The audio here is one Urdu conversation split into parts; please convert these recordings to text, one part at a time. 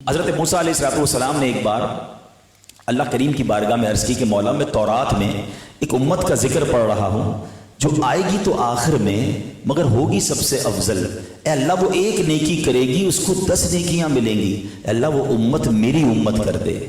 حضرت موسیٰ علیہ السلام نے ایک بار اللہ کریم کی بارگاہ میں عرض کی کہ مولا میں تورات میں ایک امت کا ذکر پڑھ رہا ہوں جو آئے گی تو آخر میں مگر ہوگی سب سے افضل۔ اے اللہ وہ ایک نیکی کرے گی اس کو 10 نیکیاں ملیں گی، اے اللہ وہ امت میری امت کر دے۔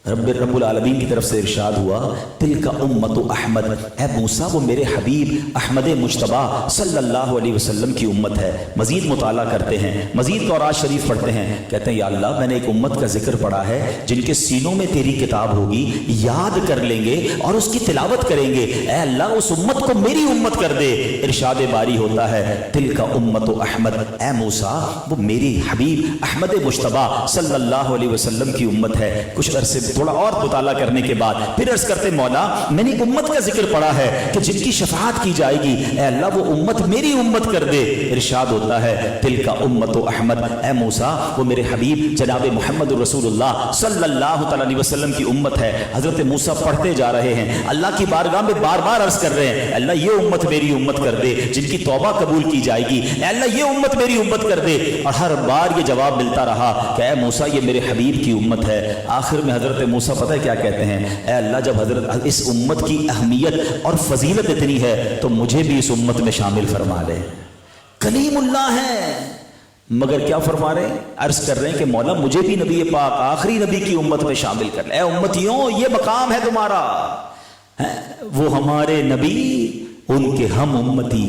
رب العالمین کی طرف سے ارشاد ہوا تلک امت احمد، اے موسیٰ وہ میرے حبیب احمد مجتبی صلی اللہ علیہ وسلم کی امت ہے۔ مزید مطالعہ کرتے ہیں، مزید تورات شریف پڑھتے ہیں، کہتے ہیں یا اللہ میں نے ایک امت کا ذکر پڑھا ہے جن کے سینوں میں تیری کتاب ہوگی، یاد کر لیں گے اور اس کی تلاوت کریں گے، اے اللہ اس امت کو میری امت کر دے۔ ارشاد باری ہوتا ہے تلک امت احمد، اے موسیٰ وہ میری حبیب احمد مجتبی صلی اللہ علیہ وسلم کی امت ہے۔ کچھ عرصے تھوڑا اور مطالعہ کرنے کے بعد پھر عرض کرتے مولا میں نے ایک امت کا ذکر پڑھا ہے کہ جن کی شفاعت کی جائے گی، اے اللہ وہ امت میری امت کر دے۔ ارشاد ہوتا ہے تلک امت احمد، اے موسیٰ وہ میرے حبیب جناب محمد رسول اللہ صلی اللہ تعالی علیہ وسلم کی امت ہے۔ حضرت موسیٰ پڑھتے جا رہے ہیں، اللہ کی بارگاہ میں بار بار عرض کر رہے ہیں اللہ یہ امت میری امت کر دے جن کی توبہ قبول کی جائے گی، اے اللہ یہ امت میری امت کر دے، اور ہر بار یہ جواب ملتا رہا کہ اے موسیٰ یہ میرے حبیب کی امت ہے۔ آخر میں حضرت موسیٰ پتہ ہے کیا کہتے ہیں، اے اللہ جب حضرت اس امت کی اہمیت اور فضیلت اتنی ہے تو مجھے بھی اس امت میں شامل فرما لے۔ کلیم اللہ ہے مگر کیا فرما رہے ہیں، عرض کر رہے ہیں کہ مولا مجھے بھی نبی پاک آخری نبی کی امت میں شامل کر لے۔ اے امتیوں یہ مقام ہے تمہارا، وہ ہمارے نبی ان کے ہم امتی،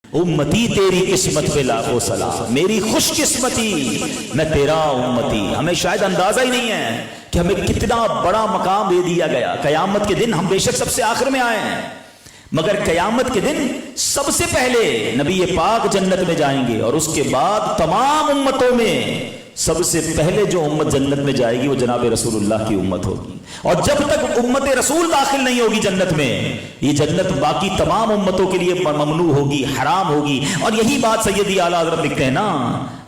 امتی تیری قسمت پہ لاکھوں سلام، میری خوش قسمتی میں تیرا امتی۔ ہمیں شاید اندازہ ہی نہیں ہے کہ ہمیں کتنا بڑا مقام دے دیا گیا۔ قیامت کے دن ہم بے شک سب سے آخر میں آئے ہیں، مگر قیامت کے دن سب سے پہلے نبی پاک جنت میں جائیں گے، اور اس کے بعد تمام امتوں میں سب سے پہلے جو امت جنت میں جائے گی وہ جناب رسول اللہ کی امت ہوگی۔ اور جب تک امت رسول داخل نہیں ہوگی جنت میں، یہ جنت باقی تمام امتوں کے لیے ممنوع ہوگی، حرام ہوگی۔ اور یہی بات سیدی اعلیٰ حضرت لکھتے ہیں نا،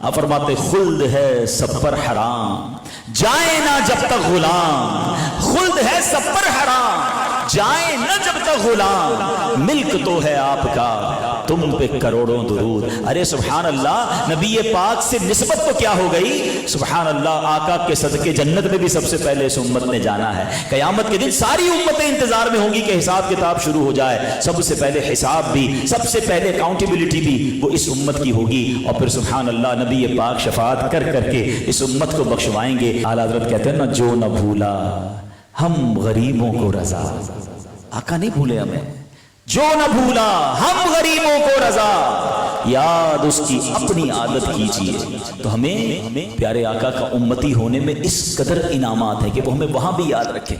آپ فرماتے خلد ہے سب پر حرام جائے نہ جب تک غلام، خلد ہے سب پر حرام جائے نہ جب تک غلام، ملک تو ہے آپ کا تم پہ کروڑوں درود۔ ارے سبحان اللہ، نبی پاک سے نسبت تو کیا ہو گئی، سبحان اللہ، آقا کے صدقے جنت میں بھی سب سے پہلے اس امت نے جانا ہے۔ قیامت کے دن ساری امتیں انتظار میں ہوں گی کہ حساب کتاب شروع ہو جائے، سب سے پہلے حساب بھی، سب سے پہلے اکاؤنٹیبلٹی بھی وہ اس امت کی ہوگی، اور پھر سبحان اللہ نبی پاک شفاعت کر کر کے اس امت کو بخشوائیں گے۔ اعلیٰ حضرت کہتے ہیں نا جو نہ بھولا ہم غریبوں کو رضا، آقا نہیں بھولے ہمیں، جو نہ بھولا ہم غریبوں کو رضا، یاد اس کی اپنی عادت کیجیے۔ تو ہمیں پیارے آقا کا امتی ہونے میں اس قدر انعامات ہیں کہ وہ ہمیں وہاں بھی یاد رکھیں۔